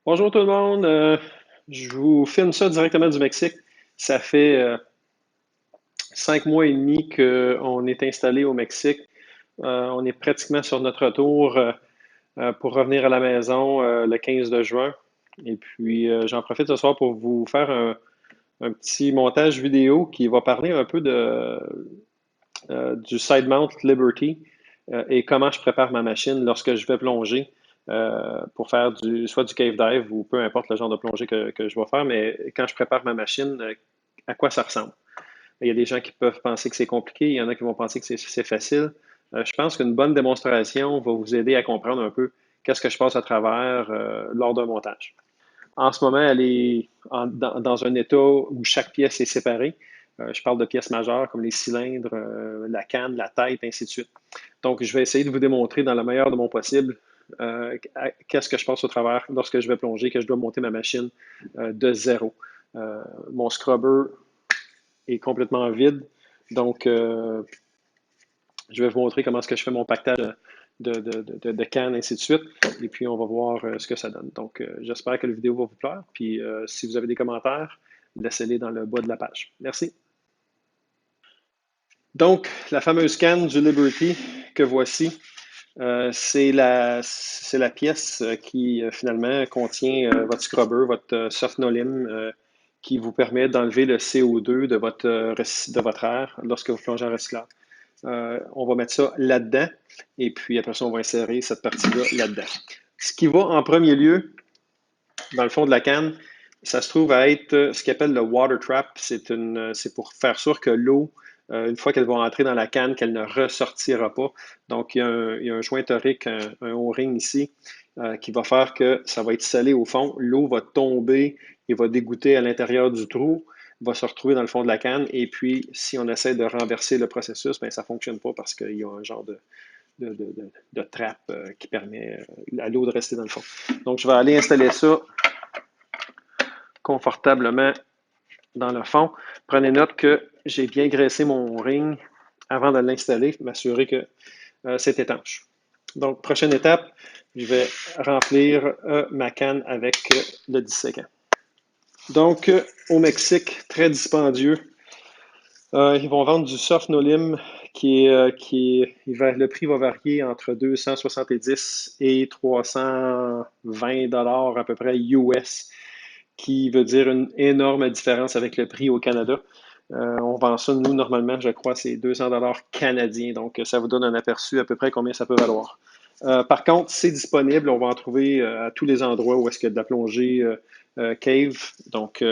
Bonjour tout le monde. Je vous filme ça directement du Mexique. Ça fait 5 mois et demi qu'on est installé au Mexique. On est pratiquement sur notre retour pour revenir à la maison le 15 de juin. Et puis, j'en profite ce soir pour vous faire un petit montage vidéo qui va parler un peu du Side Mount Liberty et comment je prépare ma machine lorsque je vais plonger pour faire soit du cave dive ou peu importe le genre de plongée que je vais faire, mais quand je prépare ma machine, à quoi ça ressemble. Il y a des gens qui peuvent penser que c'est compliqué, il y en a qui vont penser que c'est facile. Je pense qu'une bonne démonstration va vous aider à comprendre un peu qu'est-ce que je passe à travers lors d'un montage. En ce moment, elle est dans un état où chaque pièce est séparée. Je parle de pièces majeures comme les cylindres, la canne, la tête, ainsi de suite. Donc, je vais essayer de vous démontrer dans la meilleure de mon possible qu'est-ce que je passe au travers lorsque je vais plonger, que je dois monter ma machine de zéro. Mon scrubber est complètement vide. Donc, je vais vous montrer comment est-ce que je fais mon pactage de cannes, ainsi de suite. Et puis, on va voir ce que ça donne. Donc, j'espère que la vidéo va vous plaire. Puis, si vous avez des commentaires, laissez-les dans le bas de la page. Merci. Donc, la fameuse canne du Liberty que voici, c'est la pièce qui finalement contient votre scrubber, votre soft-nolim, qui vous permet d'enlever le CO2 de votre air lorsque vous plongez en recyclage. On va mettre ça là-dedans et puis après ça, on va insérer cette partie-là là-dedans. Ce qui va en premier lieu, dans le fond de la canne, ça se trouve à être ce qu'on appelle le water trap. C'est pour faire sûr que l'eau, une fois qu'elle va entrer dans la canne, qu'elle ne ressortira pas. Donc, il y a un joint torique, un O-ring ici, qui va faire que ça va être salé au fond. L'eau va tomber et va dégoûter à l'intérieur du trou, va se retrouver dans le fond de la canne. Et puis, si on essaie de renverser le processus, bien, ça ne fonctionne pas parce qu'il y a un genre de trappe qui permet à l'eau de rester dans le fond. Donc, je vais aller installer ça confortablement dans le fond. Prenez note que j'ai bien graissé mon ring avant de l'installer, m'assurer que c'est étanche. Donc, prochaine étape, je vais remplir ma canne avec le disséquant. Donc, au Mexique, très dispendieux. Ils vont vendre du soft nolim le prix va varier entre 270 et 320 dollars à peu près US, qui veut dire une énorme différence avec le prix au Canada. On vend ça, nous, normalement, je crois, c'est 200 dollars canadiens. Donc, ça vous donne un aperçu à peu près combien ça peut valoir. Par contre, c'est disponible. On va en trouver à tous les endroits où est-ce qu'il y a de la plongée cave. Donc,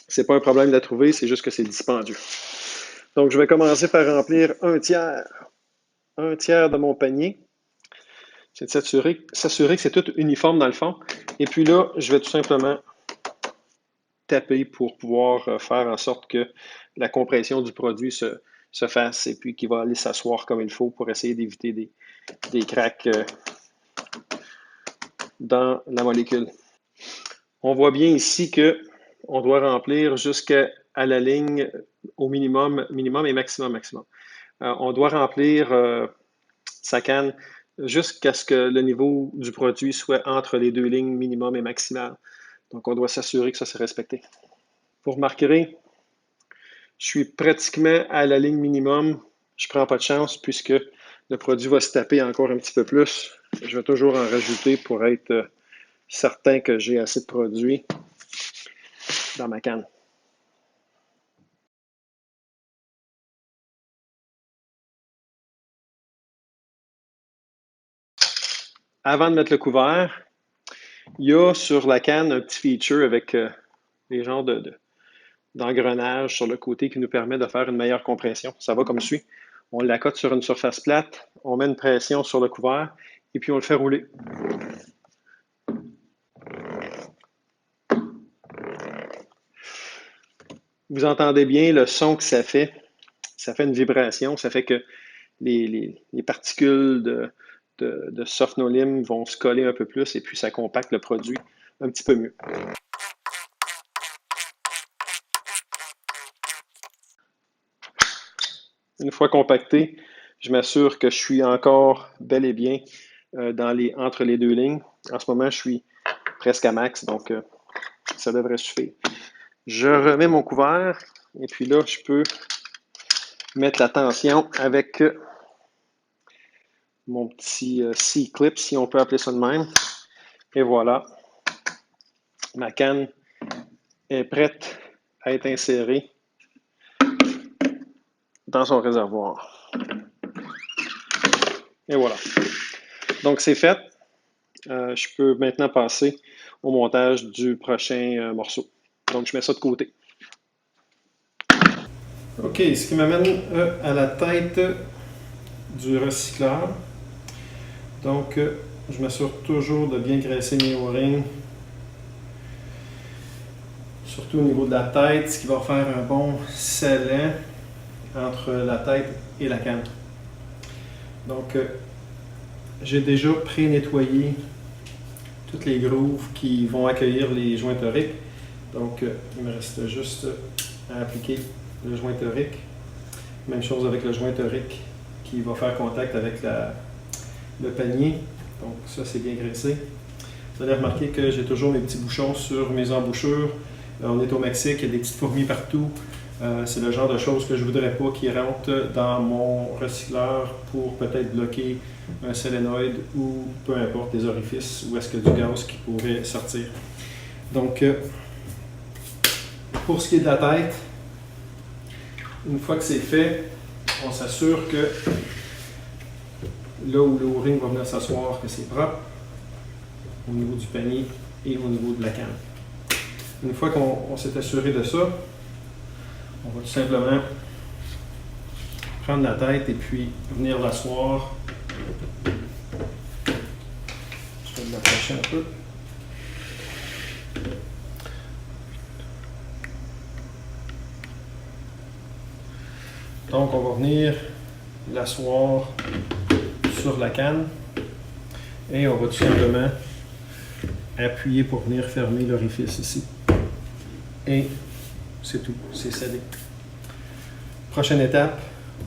c'est pas un problème de la trouver, c'est juste que c'est dispendieux. Donc, je vais commencer par remplir un tiers de mon panier. C'est de s'assurer que c'est tout uniforme dans le fond. Et puis là, je vais tout simplement taper pour pouvoir faire en sorte que la compression du produit se fasse et puis qu'il va aller s'asseoir comme il faut pour essayer d'éviter des cracks dans la molécule. On voit bien ici que on doit remplir jusqu'à la ligne au minimum et maximum. On doit remplir sa canne jusqu'à ce que le niveau du produit soit entre les deux lignes minimum et maximal. Donc, on doit s'assurer que ça s'est respecté. Vous remarquerez, je suis pratiquement à la ligne minimum. Je ne prends pas de chance puisque le produit va se taper encore un petit peu plus. Je vais toujours en rajouter pour être certain que j'ai assez de produit dans ma canne. Avant de mettre le couvert, il y a sur la canne un petit feature avec les genres d'engrenage sur le côté qui nous permet de faire une meilleure compression. Ça va comme suit. On l'accote sur une surface plate, on met une pression sur le couvert et puis on le fait rouler. Vous entendez bien le son que ça fait. Ça fait une vibration, ça fait que les particules de soft-nolim vont se coller un peu plus et puis ça compacte le produit un petit peu mieux. Une fois compacté, je m'assure que je suis encore bel et bien entre les deux lignes. En ce moment, je suis presque à max, donc ça devrait suffire. Je remets mon couvert et puis là, je peux mettre la tension avec mon petit C-clip, si on peut appeler ça de même. Et voilà, ma canne est prête à être insérée dans son réservoir. Et voilà. Donc, c'est fait. Je peux maintenant passer au montage du prochain morceau. Donc, je mets ça de côté. OK, ce qui m'amène à la tête du recycleur. Donc, je m'assure toujours de bien graisser mes O-rings, surtout au niveau de la tête, ce qui va faire un bon scellant entre la tête et la canne. Donc, j'ai déjà pré-nettoyé toutes les grooves qui vont accueillir les joints toriques. Donc, il me reste juste à appliquer le joint torique. Même chose avec le joint torique qui va faire contact avec le panier. Donc, ça, c'est bien graissé. Vous allez remarquer que j'ai toujours mes petits bouchons sur mes embouchures. On est au Mexique, il y a des petites fourmis partout. C'est le genre de choses que je ne voudrais pas qui rentrent dans mon recycleur pour peut-être bloquer un solénoïde ou peu importe des orifices où est-ce que du gaz qui pourrait sortir. Donc, pour ce qui est de la tête, une fois que c'est fait, on s'assure que là où le O-ring va venir s'asseoir, que c'est propre au niveau du panier et au niveau de la canne. Une fois qu'on s'est assuré de ça, on va tout simplement prendre la tête et puis venir l'asseoir. Je vais l'approcher un peu. Donc, on va venir l'asseoir sur la canne et on va tout simplement appuyer pour venir fermer l'orifice ici. Et c'est tout, c'est scellé. Prochaine étape,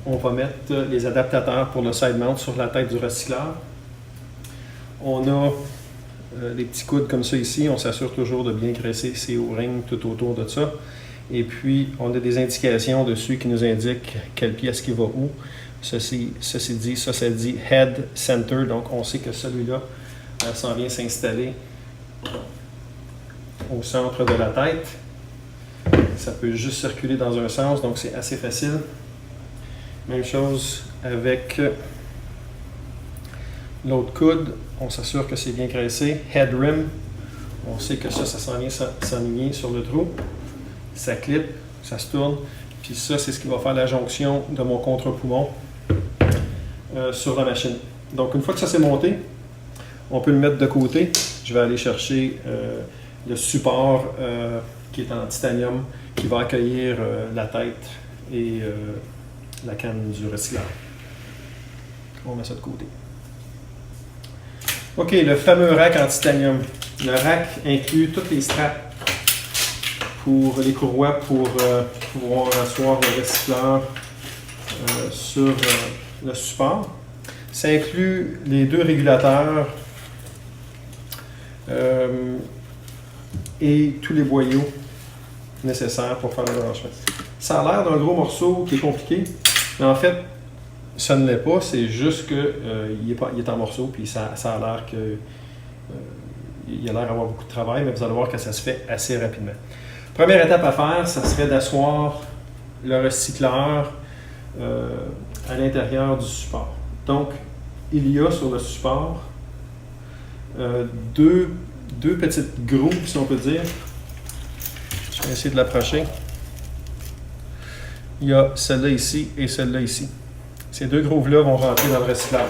on va mettre les adaptateurs pour le side mount sur la tête du recycleur. On a des petits coudes comme ça ici, on s'assure toujours de bien graisser ces O-rings tout autour de ça. Et puis, on a des indications dessus qui nous indiquent quelle pièce qui va où. Ceci dit, ça dit Head Center, donc on sait que celui-là s'en vient s'installer au centre de la tête. Ça peut juste circuler dans un sens, donc c'est assez facile. Même chose avec l'autre coude, on s'assure que c'est bien graissé. Head rim, on sait que ça s'en vient s'aligner sur le trou. Ça clip, ça se tourne, puis ça, c'est ce qui va faire la jonction de mon contre-poumon sur la machine. Donc, une fois que ça s'est monté, on peut le mettre de côté. Je vais aller chercher le support qui est en titanium, qui va accueillir la tête et la canne du recycleur. On met ça de côté. OK, le fameux rack en titanium. Le rack inclut toutes les straps pour les courroies pour pouvoir asseoir le recycleur sur le support. Ça inclut les deux régulateurs et tous les boyaux nécessaires pour faire le branchement. Ça a l'air d'un gros morceau qui est compliqué, mais en fait, ça ne l'est pas. C'est juste qu'il est en morceaux, puis ça a l'air que il a l'air d'avoir beaucoup de travail, mais vous allez voir que ça se fait assez rapidement. Première étape à faire, ça serait d'asseoir le recycleur à l'intérieur du support. Donc, il y a sur le support deux petites grooves, si on peut dire. Je vais essayer de l'approcher. Il y a celle-là ici et celle-là ici. Ces deux grooves-là vont rentrer dans le recycleur.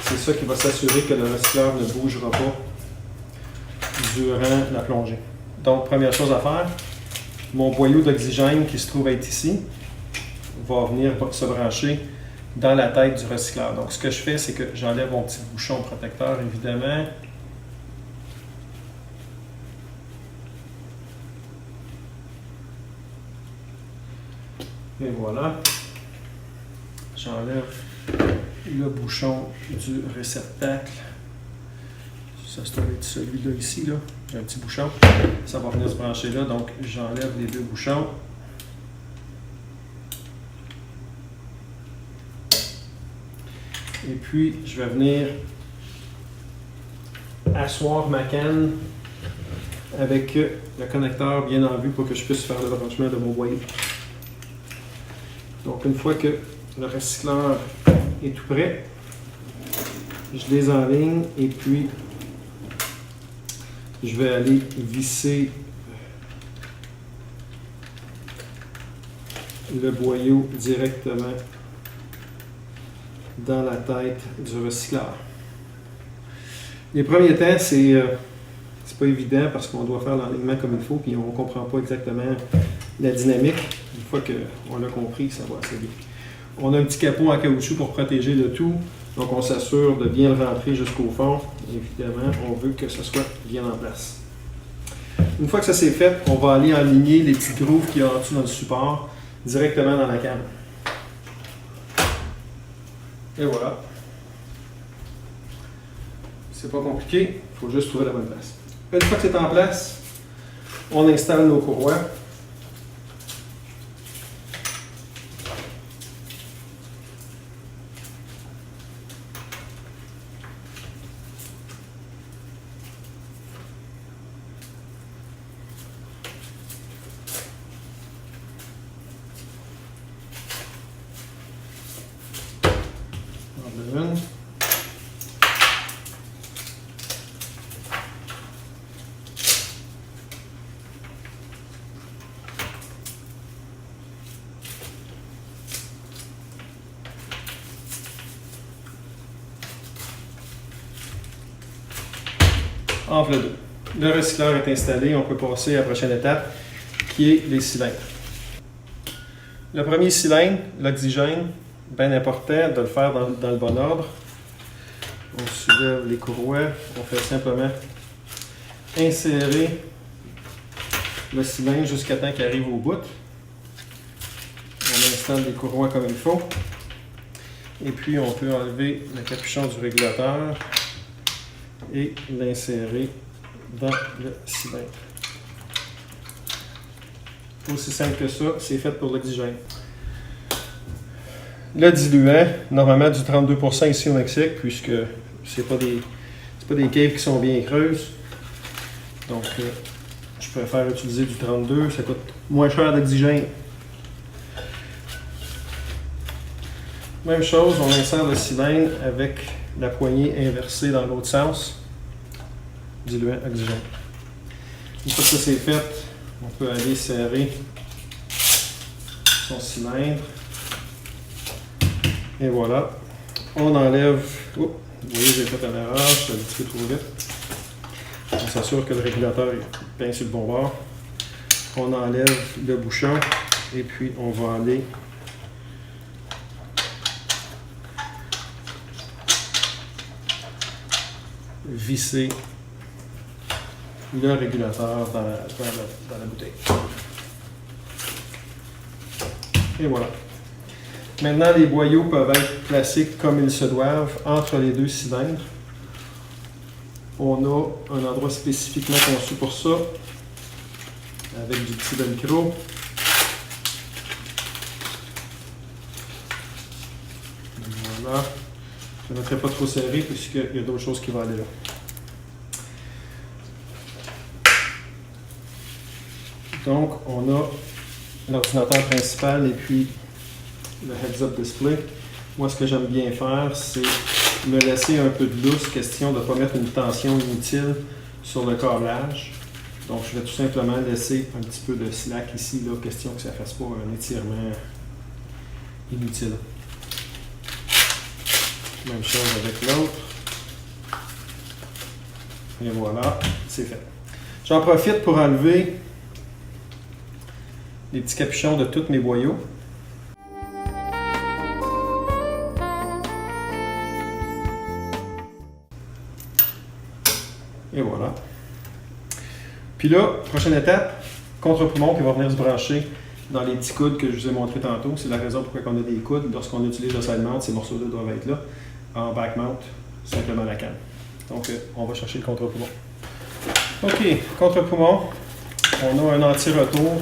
C'est ça qui va s'assurer que le recycleur ne bougera pas durant la plongée. Donc, première chose à faire, mon boyau d'oxygène qui se trouve être ici va venir se brancher dans la tête du recycleur. Donc, ce que je fais, c'est que j'enlève mon petit bouchon protecteur, évidemment. Et voilà. J'enlève le bouchon du réceptacle Ça se trouve être celui-là ici, là. J'ai un petit bouchon. Ça va venir se brancher là, donc j'enlève les deux bouchons. Et puis, je vais venir asseoir ma canne avec le connecteur bien en vue pour que je puisse faire le branchement de mon boyau. Donc, une fois que le recycleur est tout prêt, je les enligne et puis je vais aller visser le boyau directement dans la tête du recycleur. Les premiers temps, c'est pas évident parce qu'on doit faire l'enlignement comme il faut puis on ne comprend pas exactement la dynamique. Une fois qu'on l'a compris, ça va assez bien. On a un petit capot en caoutchouc pour protéger le tout. Donc on s'assure de bien le rentrer jusqu'au fond. Évidemment, on veut que ce soit bien en place. Une fois que ça c'est fait, on va aller aligner les petites grooves qu'il y a en dessous dans le support directement dans la canne. Et voilà. C'est pas compliqué, il faut juste trouver la bonne place. Une fois que c'est en place, on installe nos courroies. Une. Entre les deux. Le recycleur est installé, on peut passer à la prochaine étape qui est les cylindres. Le premier cylindre, l'oxygène, bien important de le faire dans le bon ordre. On soulève les courroies, on fait simplement insérer le cylindre jusqu'à temps qu'il arrive au bout. On installe les courroies comme il faut. Et puis on peut enlever le capuchon du régulateur et l'insérer dans le cylindre. Aussi simple que ça, c'est fait pour l'oxygène. Le diluant, normalement du 32% ici au Mexique, puisque c'est pas des caves qui sont bien creuses. Donc, je préfère utiliser du 32, ça coûte moins cher d'oxygène. Même chose, on insère le cylindre avec la poignée inversée dans l'autre sens. Diluant oxygène. Une fois que ça c'est fait, on peut aller serrer son cylindre. Et voilà. On enlève. Oh, vous voyez, j'ai fait un erreur, je suis un petit peu trop vite. On s'assure que le régulateur est bien sur le bon bord. On enlève le bouchon et puis on va aller visser le régulateur dans la bouteille. Et voilà. Maintenant, les boyaux peuvent être placés comme ils se doivent entre les deux cylindres. On a un endroit spécifiquement conçu pour ça, avec du petit velcro. Voilà. Je ne mettrai pas trop serré puisqu'il y a d'autres choses qui vont aller là. Donc, on a l'ordinateur principal et puis le heads-up display. Moi, ce que j'aime bien faire, c'est me laisser un peu de lousse, question de ne pas mettre une tension inutile sur le câblage. Donc, je vais tout simplement laisser un petit peu de slack ici, là, question que ça ne fasse pas un étirement inutile. Même chose avec l'autre. Et voilà, c'est fait. J'en profite pour enlever les petits capuchons de tous mes boyaux. Et voilà. Puis là, prochaine étape, contre-poumon qui va venir se brancher dans les petits coudes que je vous ai montré tantôt. C'est la raison pourquoi on a des coudes. Lorsqu'on utilise le side mount, ces morceaux-là doivent être là. En back mount, simplement la canne. Donc, on va chercher le contre-poumon. OK, contre-poumon. On a un anti-retour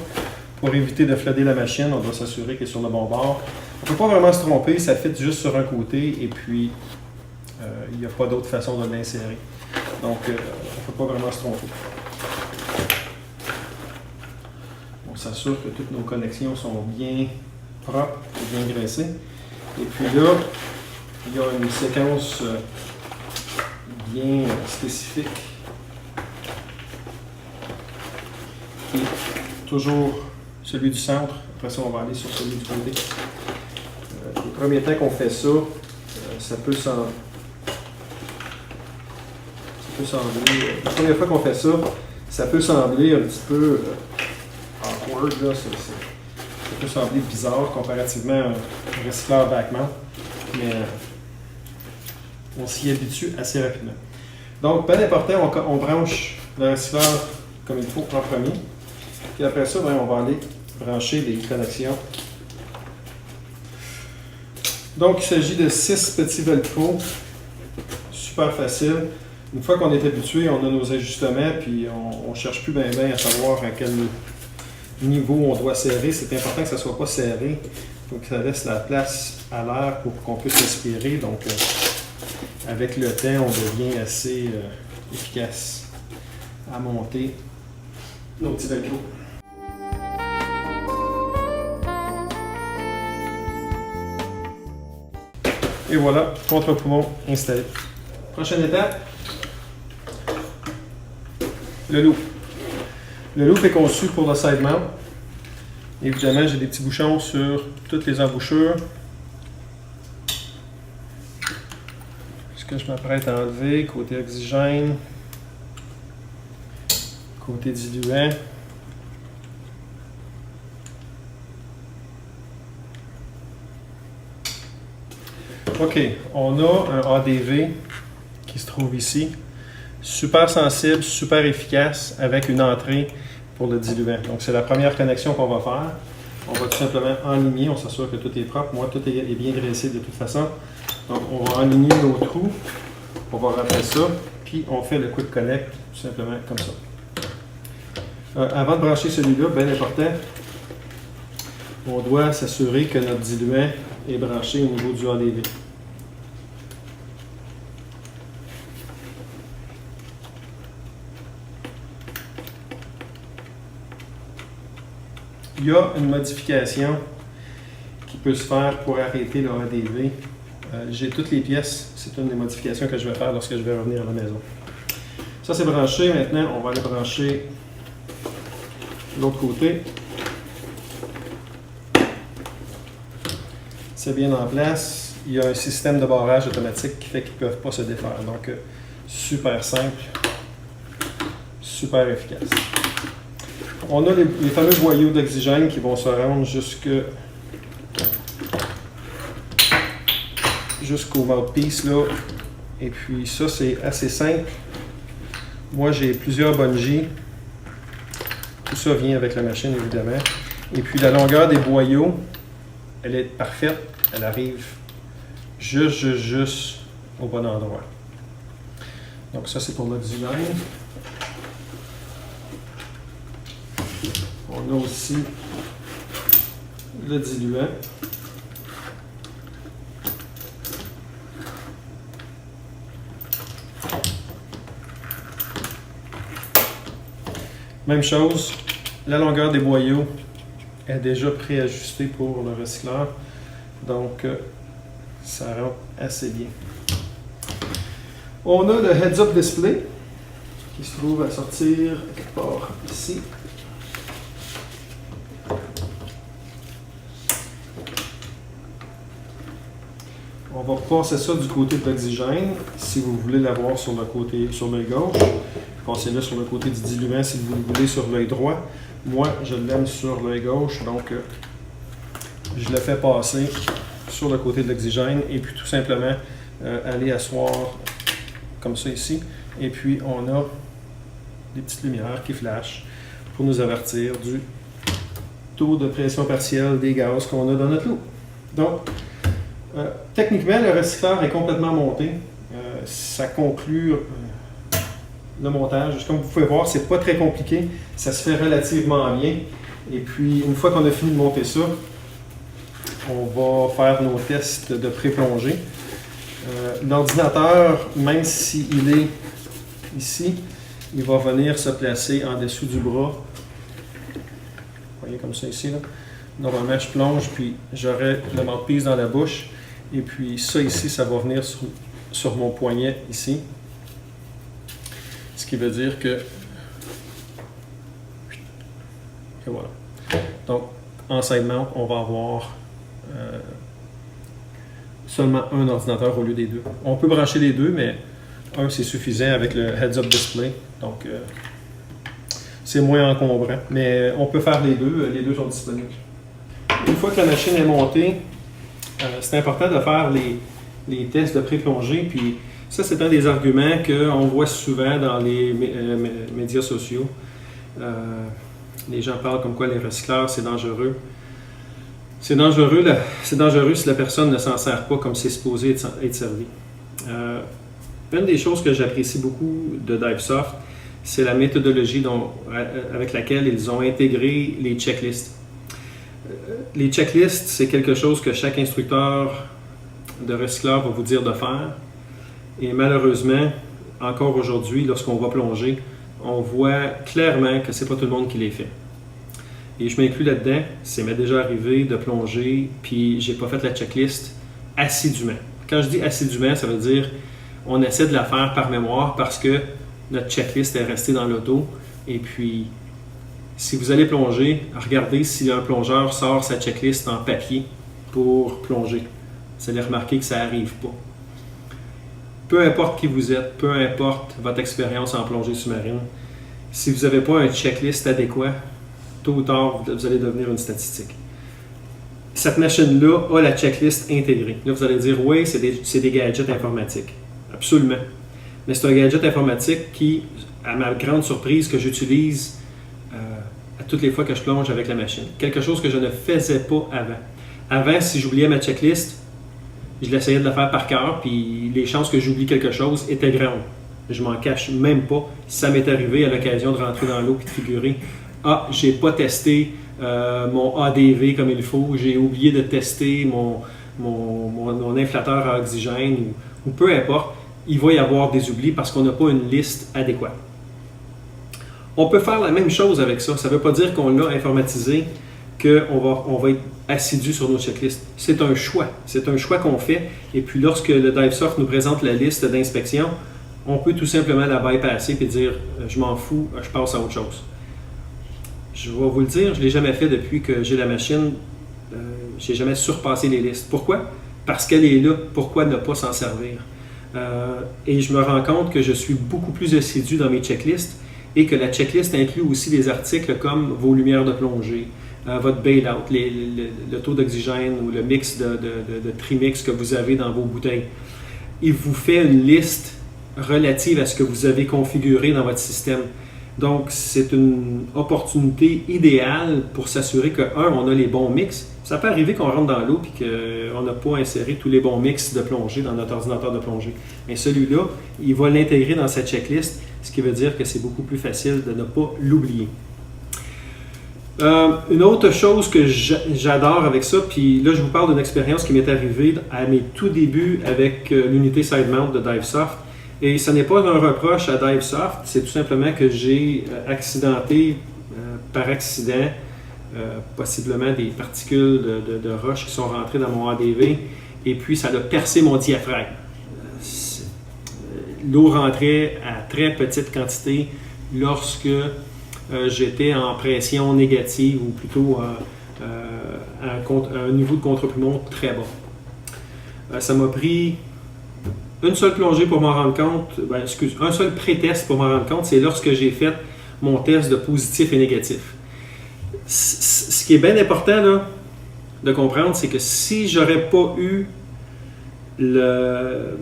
pour éviter de flooder la machine. On doit s'assurer qu'elle est sur le bon bord. On ne peut pas vraiment se tromper, ça fit juste sur un côté et puis il n'y a pas d'autre façon de l'insérer. Donc, on ne peut pas vraiment se tromper. On s'assure que toutes nos connexions sont bien propres et bien graissées. Et puis là, il y a une séquence bien spécifique qui est toujours celui du centre. Après ça, on va aller sur celui du côté. Le premier temps qu'on fait ça, ça peut sembler. La première fois qu'on fait ça, ça peut sembler un petit peu awkward. Là, ça peut sembler bizarre comparativement à un recycleur backmount, mais on s'y habitue assez rapidement. Donc, bien important, on branche le recycleur comme il faut en premier. Puis après ça, on va aller brancher les connexions. Donc, il s'agit de 6 petits velcro. Super facile. Une fois qu'on est habitué, on a nos ajustements, puis on ne cherche plus bien à savoir à quel niveau on doit serrer. C'est important que ça ne soit pas serré. Il faut que ça laisse la place à l'air pour qu'on puisse respirer. Donc, avec le temps, on devient assez efficace à monter nos petits velcro. Et voilà, contre-poumon installé. Prochaine étape, le loop. Le loop est conçu pour le side mount. Évidemment, j'ai des petits bouchons sur toutes les embouchures. Ce que je m'apprête à enlever, côté oxygène, côté diluant. OK, on a un ADV qui se trouve ici. Super sensible, super efficace, avec une entrée pour le diluant. Donc, c'est la première connexion qu'on va faire. On va tout simplement enligner, on s'assure que tout est propre. Moi, tout est bien graissé de toute façon. Donc, on va enligner nos trous. On va rentrer ça, puis on fait le quick connect, tout simplement comme ça. Avant de brancher celui-là, bien important, on doit s'assurer que notre diluant est branché au niveau du ADV. Il y a une modification qui peut se faire pour arrêter le ADV. J'ai toutes les pièces. C'est une des modifications que je vais faire lorsque je vais revenir à la maison. Ça, c'est branché. Maintenant, on va aller brancher l'autre côté. C'est bien en place. Il y a un système de barrage automatique qui fait qu'ils ne peuvent pas se défaire. Donc, super simple, super efficace. On a les fameux boyaux d'oxygène qui vont se rendre jusqu'au mouthpiece là. Et puis ça, c'est assez simple. Moi, j'ai plusieurs bungees. Tout ça vient avec la machine, évidemment. Et puis la longueur des boyaux, elle est parfaite. Elle arrive juste au bon endroit. Donc ça, c'est pour l'oxygène. On a aussi le diluant. Même chose, la longueur des boyaux est déjà préajustée pour le recycleur. Donc, ça rentre assez bien. On a le heads-up display qui se trouve à sortir quelque part ici. On va repasser ça du côté de l'oxygène. Si vous voulez l'avoir sur l'œil gauche, passez-le sur le côté du diluant si vous le voulez sur l'œil droit. Moi, je l'aime sur l'œil gauche, donc je le fais passer sur le côté de l'oxygène et puis tout simplement aller asseoir comme ça ici. Et puis on a des petites lumières qui flashent pour nous avertir du taux de pression partielle des gaz qu'on a dans notre loup. Donc, techniquement, le recycleur est complètement monté. ça conclut le montage. Comme vous pouvez voir, c'est pas très compliqué. Ça se fait relativement bien. Et puis, une fois qu'on a fini de monter ça, on va faire nos tests de pré-plongée. L'ordinateur, même s'il est ici, il va venir se placer en dessous du bras. Vous voyez comme ça ici, là. Normalement, je plonge, puis j'aurai le mouthpiece dans la bouche. Et puis ça ici, ça va venir sur mon poignet ici. Ce qui veut dire que... Et voilà. Donc, en side mount, on va avoir seulement un ordinateur au lieu des deux. On peut brancher les deux, mais un, c'est suffisant avec le heads-up display. Donc, c'est moins encombrant. Mais on peut faire les deux sont disponibles. Une fois que la machine est montée, c'est important de faire les tests de pré-plongée. Puis ça, c'est un des arguments qu'on voit souvent dans les médias sociaux. Les gens parlent comme quoi les recycleurs, c'est dangereux. C'est dangereux si la personne ne s'en sert pas comme c'est supposé être servi. Une des choses que j'apprécie beaucoup de Divesoft, c'est la méthodologie avec laquelle ils ont intégré les checklists. Les checklists, c'est quelque chose que chaque instructeur de recycleur va vous dire de faire. Et malheureusement, encore aujourd'hui, lorsqu'on va plonger, on voit clairement que ce n'est pas tout le monde qui les fait. Et je m'inclus là-dedans. Ça m'est déjà arrivé de plonger, puis j'ai pas fait la checklist assidûment. Quand je dis assidûment, ça veut dire on essaie de la faire par mémoire parce que notre checklist est restée dans l'auto. Et puis, si vous allez plonger, regardez si un plongeur sort sa checklist en papier pour plonger. Vous allez remarquer que ça n'arrive pas. Peu importe qui vous êtes, peu importe votre expérience en plongée sous-marine, si vous n'avez pas un checklist adéquat, tôt ou tard, vous allez devenir une statistique. Cette machine-là a la checklist intégrée. Là, vous allez dire, oui, c'est des gadgets informatiques. Absolument. Mais c'est un gadget informatique qui, à ma grande surprise, que j'utilise à toutes les fois que je plonge avec la machine. Quelque chose que je ne faisais pas avant. Avant, si j'oubliais ma checklist, je l'essayais de la faire par cœur, puis les chances que j'oublie quelque chose étaient grandes. Je m'en cache même pas. Ça m'est arrivé à l'occasion de rentrer dans l'eau et de figurer. Ah, j'ai pas testé mon ADV comme il faut, j'ai oublié de tester mon inflateur à oxygène, ou peu importe. Il va y avoir des oublis parce qu'on n'a pas une liste adéquate. On peut faire la même chose avec ça. Ça ne veut pas dire qu'on l'a informatisé, qu'on va être assidu sur nos checklists. C'est un choix. C'est un choix qu'on fait. Et puis lorsque le Divesoft nous présente la liste d'inspection, on peut tout simplement la bypasser et dire « je m'en fous, je passe à autre chose ». Je vais vous le dire, je ne l'ai jamais fait depuis que j'ai la machine. Je n'ai jamais surpassé les listes. Pourquoi? Parce qu'elle est là. Pourquoi ne pas s'en servir? Et je me rends compte que je suis beaucoup plus assidu dans mes checklists et que la checklist inclut aussi des articles comme vos lumières de plongée, votre bailout, le taux d'oxygène ou le mix de trimix que vous avez dans vos bouteilles. Il vous fait une liste relative à ce que vous avez configuré dans votre système. Donc, c'est une opportunité idéale pour s'assurer que, on a les bons mix. Ça peut arriver qu'on rentre dans l'eau et qu'on n'a pas inséré tous les bons mix de plongée dans notre ordinateur de plongée. Mais celui-là, il va l'intégrer dans sa checklist, ce qui veut dire que c'est beaucoup plus facile de ne pas l'oublier. Une autre chose que j'adore avec ça, puis là je vous parle d'une expérience qui m'est arrivée à mes tout débuts avec l'unité side mount de Divesoft. Et ce n'est pas un reproche à Divesoft, c'est tout simplement que j'ai accidenté par accident possiblement des particules de roche qui sont rentrées dans mon ADV et puis ça a percé mon diaphragme. L'eau rentrait à très petite quantité lorsque j'étais en pression négative ou plutôt à un niveau de contre-poumon très bas. Ça m'a pris une seule plongée pour m'en rendre compte, un seul pré-test pour m'en rendre compte, c'est lorsque j'ai fait mon test de positif et négatif. Ce qui est bien important là, de comprendre, c'est que si j'aurais pas eu le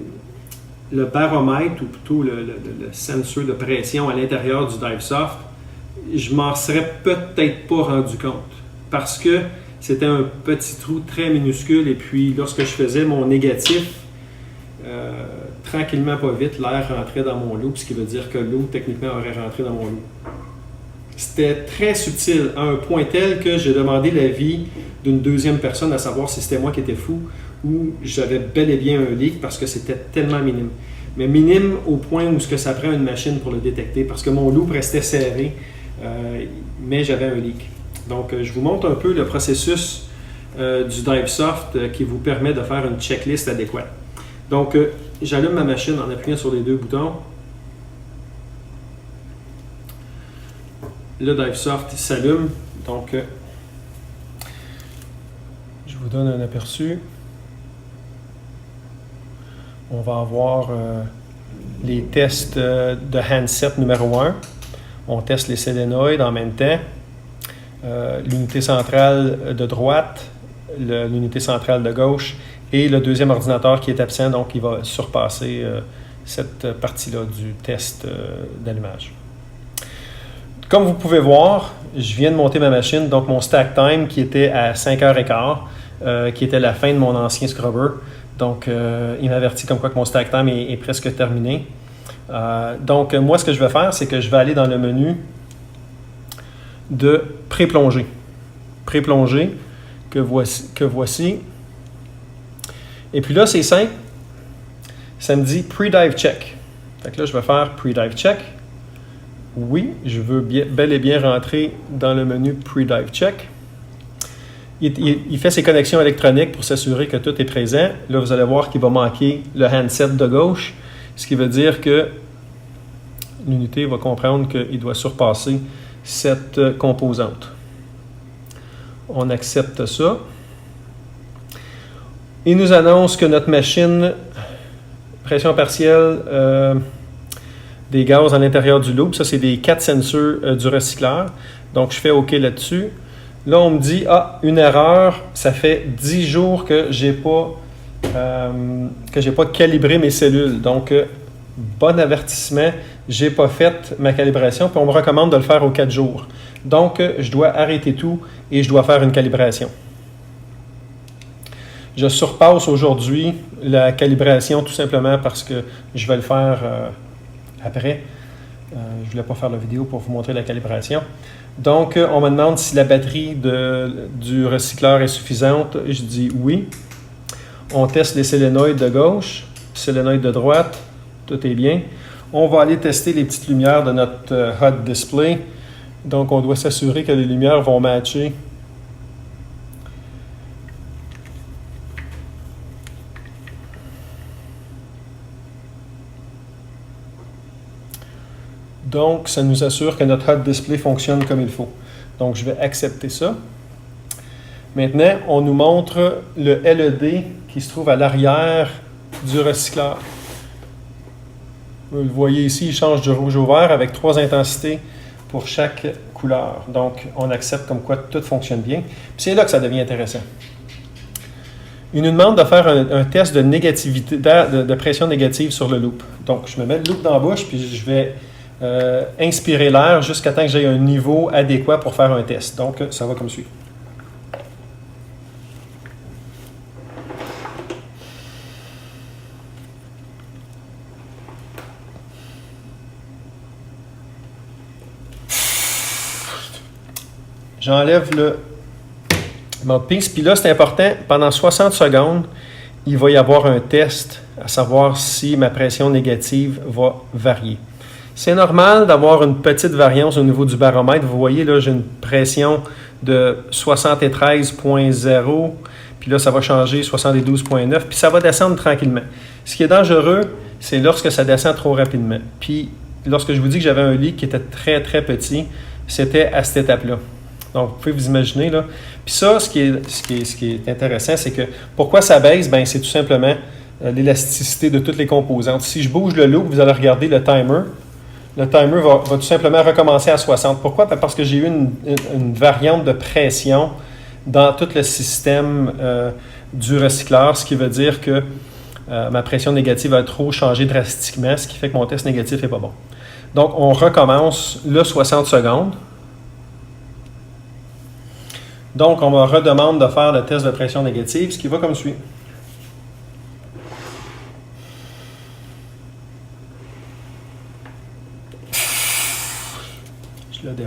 baromètre, ou plutôt le sensor de pression à l'intérieur du Divesoft, je m'en serais peut-être pas rendu compte. Parce que c'était un petit trou très minuscule, et puis lorsque je faisais mon négatif, tranquillement, pas vite, l'air rentrait dans mon loop, ce qui veut dire que l'eau, techniquement, aurait rentré dans mon loop. C'était très subtil, à un point tel que j'ai demandé l'avis d'une deuxième personne à savoir si c'était moi qui étais fou ou j'avais bel et bien un leak parce que c'était tellement minime. Mais minime au point où ce que ça prend une machine pour le détecter parce que mon loop restait serré, mais j'avais un leak. Donc, je vous montre un peu le processus du DiveSoft qui vous permet de faire une checklist adéquate. Donc, j'allume ma machine en appuyant sur les deux boutons. Le DiveSoft s'allume. Donc, je vous donne un aperçu. On va avoir les tests de handset numéro 1. On teste les solénoïdes en même temps. L'unité centrale de droite, l'unité centrale de gauche et le deuxième ordinateur qui est absent, donc il va surpasser cette partie-là du test d'allumage. Comme vous pouvez voir, je viens de monter ma machine, donc mon stack time qui était à 5h15, qui était la fin de mon ancien scrubber. Donc, il m'avertit comme quoi que mon stack time est presque terminé. Donc, moi, ce que je vais faire, c'est que je vais aller dans le menu de pré-plongée. Pré-plongée que voici. Et puis là, c'est simple. Ça me dit Pre-Dive Check. Fait que là, je vais faire Pre-Dive Check. Oui, je veux bel et bien rentrer dans le menu Pre-Dive Check. Il fait ses connexions électroniques pour s'assurer que tout est présent. Là, vous allez voir qu'il va manquer le handset de gauche, ce qui veut dire que l'unité va comprendre qu'il doit surpasser cette composante. On accepte ça. Il nous annonce que notre machine, pression partielle des gaz à l'intérieur du loop, ça c'est des 4 sensors du recycleur. Donc je fais OK là-dessus. Là on me dit, une erreur, ça fait 10 jours que j'ai pas calibré mes cellules. Donc bon avertissement, j'ai pas fait ma calibration, puis on me recommande de le faire aux 4 jours. Donc je dois arrêter tout et je dois faire une calibration. Je surpasse aujourd'hui la calibration tout simplement parce que je vais le faire après. Je ne voulais pas faire la vidéo pour vous montrer la calibration. Donc, on me demande si la batterie du recycleur est suffisante. Je dis oui. On teste les solénoïdes de gauche, solénoïdes de droite. Tout est bien. On va aller tester les petites lumières de notre HUD display. Donc, on doit s'assurer que les lumières vont matcher. Donc, ça nous assure que notre HUD display fonctionne comme il faut. Donc, je vais accepter ça. Maintenant, on nous montre le LED qui se trouve à l'arrière du recycleur. Vous le voyez ici, il change du rouge au vert avec 3 intensités pour chaque couleur. Donc, on accepte comme quoi tout fonctionne bien. Puis c'est là que ça devient intéressant. Il nous demande de faire un test de négativité, de pression négative sur le loop. Donc, je me mets le loop dans la bouche, puis je vais inspirer l'air jusqu'à temps que j'ai un niveau adéquat pour faire un test. Donc, ça va comme suit. J'enlève le mouthpiece. Puis là, c'est important, pendant 60 secondes, il va y avoir un test à savoir si ma pression négative va varier. C'est normal d'avoir une petite variance au niveau du baromètre. Vous voyez, là, j'ai une pression de 73.0, puis là, ça va changer 72.9, puis ça va descendre tranquillement. Ce qui est dangereux, c'est lorsque ça descend trop rapidement. Puis, lorsque je vous dis que j'avais un leak qui était très, très petit, c'était à cette étape-là. Donc, vous pouvez vous imaginer, là. Puis ça, ce qui est intéressant, c'est que pourquoi ça baisse? Bien, c'est tout simplement l'élasticité de toutes les composantes. Si je bouge le loop, vous allez regarder le timer. Le timer va tout simplement recommencer à 60. Pourquoi? Parce que j'ai eu une variante de pression dans tout le système du recycleur, ce qui veut dire que ma pression négative a trop changé drastiquement, ce qui fait que mon test négatif n'est pas bon. Donc, on recommence le 60 secondes. Donc, on me redemande de faire le test de pression négative, ce qui va comme suit.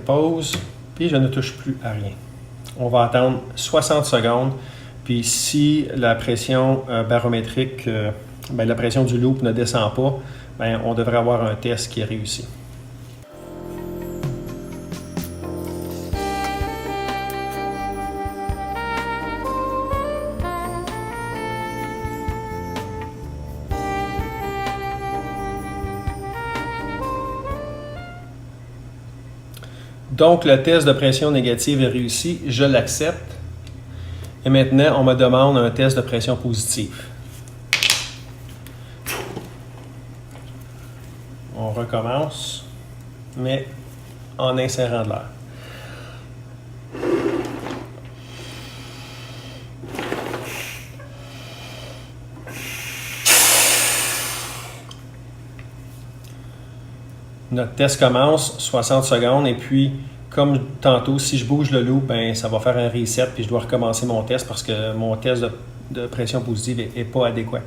dépose, puis je ne touche plus à rien. On va attendre 60 secondes, puis si la pression barométrique, la pression du loop ne descend pas, on devrait avoir un test qui est réussi. Donc, le test de pression négative est réussi, je l'accepte. Et maintenant, on me demande un test de pression positive. On recommence, mais en insérant de l'air. Notre test commence, 60 secondes, et puis, comme tantôt, si je bouge le loop, ça va faire un reset, puis je dois recommencer mon test parce que mon test de pression positive n'est pas adéquat.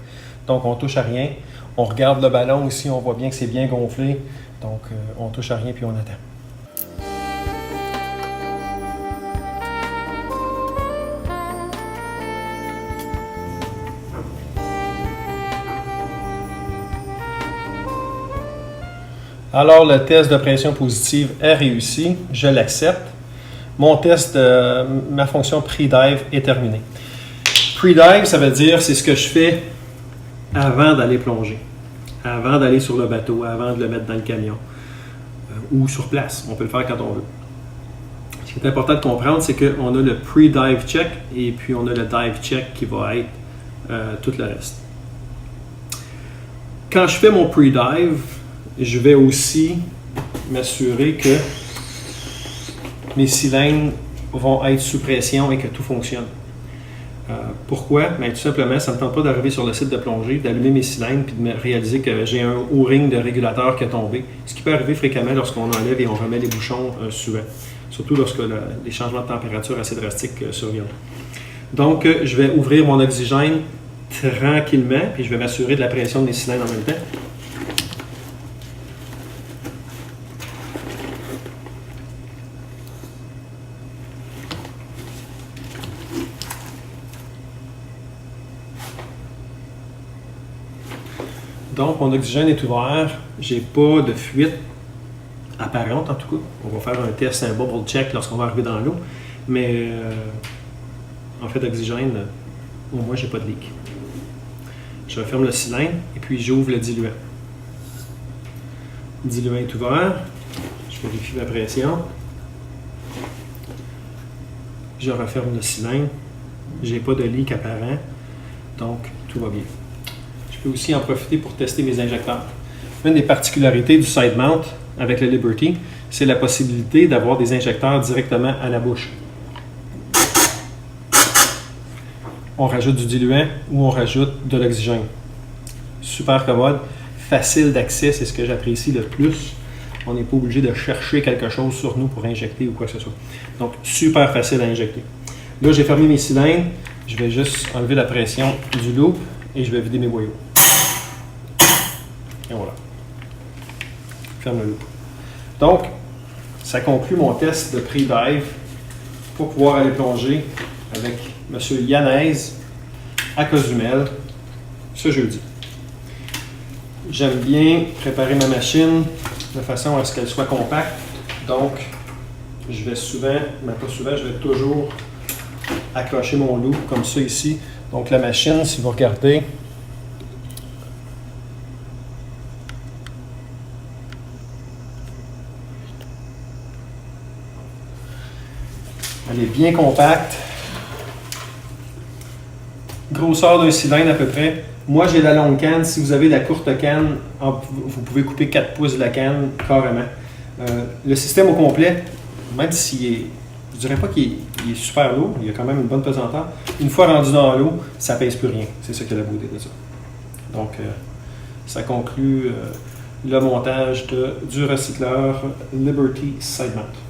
Donc, on ne touche à rien. On regarde le ballon ici, on voit bien que c'est bien gonflé. Donc, on ne touche à rien, puis on attend. Alors, le test de pression positive est réussi. Je l'accepte. Mon test, ma fonction pre-dive est terminée. Pre-dive, ça veut dire c'est ce que je fais avant d'aller plonger, avant d'aller sur le bateau, avant de le mettre dans le camion ou sur place. On peut le faire quand on veut. Ce qui est important de comprendre, c'est qu'on a le pre-dive check et puis on a le dive check qui va être tout le reste. Quand je fais mon pre-dive, je vais aussi m'assurer que mes cylindres vont être sous pression et que tout fonctionne. Pourquoi? Tout simplement, ça ne me tente pas d'arriver sur le site de plongée, d'allumer mes cylindres et de me réaliser que j'ai un O-ring de régulateur qui a tombé. Ce qui peut arriver fréquemment lorsqu'on enlève et on remet les bouchons souvent. Surtout lorsque les changements de température assez drastiques surviennent. Donc, je vais ouvrir mon oxygène tranquillement, puis je vais m'assurer de la pression de mes cylindres en même temps. Donc, mon oxygène est ouvert. Je n'ai pas de fuite apparente, en tout cas. On va faire un test, un bubble check lorsqu'on va arriver dans l'eau. Mais en fait, d'oxygène, au moins, je n'ai pas de leak. Je referme le cylindre et puis j'ouvre le diluant. Le diluant est ouvert. Je vérifie la pression. Je referme le cylindre. Je n'ai pas de leak apparent. Donc, tout va bien. Je peux aussi en profiter pour tester mes injecteurs. Une des particularités du side mount avec le Liberty, c'est la possibilité d'avoir des injecteurs directement à la bouche. On rajoute du diluant ou on rajoute de l'oxygène. Super commode, facile d'accès, c'est ce que j'apprécie le plus. On n'est pas obligé de chercher quelque chose sur nous pour injecter ou quoi que ce soit. Donc, super facile à injecter. Là, j'ai fermé mes cylindres. Je vais juste enlever la pression du loop et je vais vider mes boyaux. Et voilà. Ferme le loop. Donc, ça conclut mon test de pre-dive pour pouvoir aller plonger avec M. Yanez à Cozumel ce jeudi. J'aime bien préparer ma machine de façon à ce qu'elle soit compacte. Donc, je vais souvent, mais pas souvent, je vais toujours accrocher mon loop comme ça ici. Donc, la machine, si vous regardez, elle est bien compacte. Grosseur d'un cylindre à peu près. Moi, j'ai la longue canne. Si vous avez la courte canne, vous pouvez couper 4 pouces de la canne carrément. Le système au complet, même s'il est, je dirais pas qu'il est super lourd, il y a quand même une bonne pesanteur. Une fois rendu dans l'eau, ça pèse plus rien. C'est ça qui est la beauté de ça. Donc, ça conclut le montage du recycleur Liberty Side Mount.